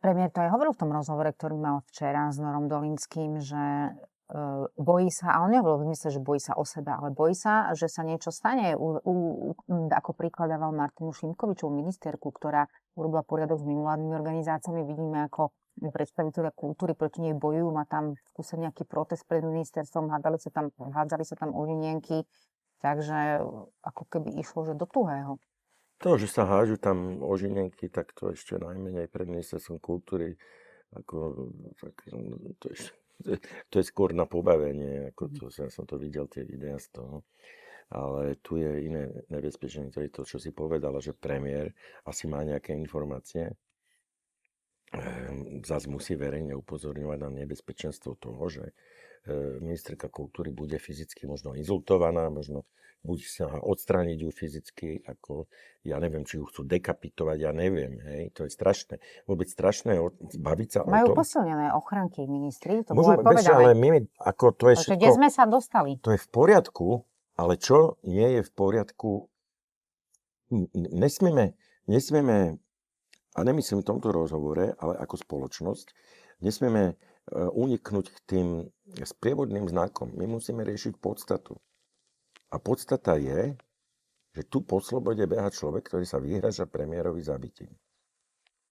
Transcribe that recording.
Premiér to aj hovoril v tom rozhovore, ktorý mal včera s Norom Dolinským, že bojí sa, a on nehovoril v zmysle, že bojí sa o seba, ale bojí sa, že sa niečo stane. Ako prikladával Martinu Šimkovičovú, ministerku, ktorá urobila poriadok s mimovládnymi organizáciami. Vidíme, ako predstavitelia kultúry proti nej bojujú. Má tam v kuse nejaký protest pred ministerstvom, hádzali sa tam ožinienky. Takže ako keby išlo, že do tuhého. To, že sa hážu tam ožinenky, tak to ešte najmenej pred ministerstvom kultúry. To je skôr na pobavenie, ja som to videl, tie videá z toho. Ale tu je iné nebezpečenie, to je to, čo si povedala, že premiér asi má nejaké informácie. Zas musí verejne upozorňovať na nebezpečenstvo toho, že ministerka kultúry bude fyzicky možno inzultovaná, možno buď sa odstrániť ju fyzicky, ako ja neviem, či ju chcú dekapitovať, ja neviem, hej, to je strašné. Vôbec strašné baviť sa o tom. Majú posilnené ochranky ministri, to môžu, bolo povedané. Ale my, ako to je všetko... Kde sme sa dostali? To je v poriadku, ale čo nie je v poriadku, nesmieme, a nemyslím v tomto rozhovore, ale ako spoločnosť, nesmieme uniknúť k tým sprievodným znakom. My musíme riešiť podstatu. A podstata je, že tu po slobode beha človek, ktorý sa vyhraža premiérovi zabitím.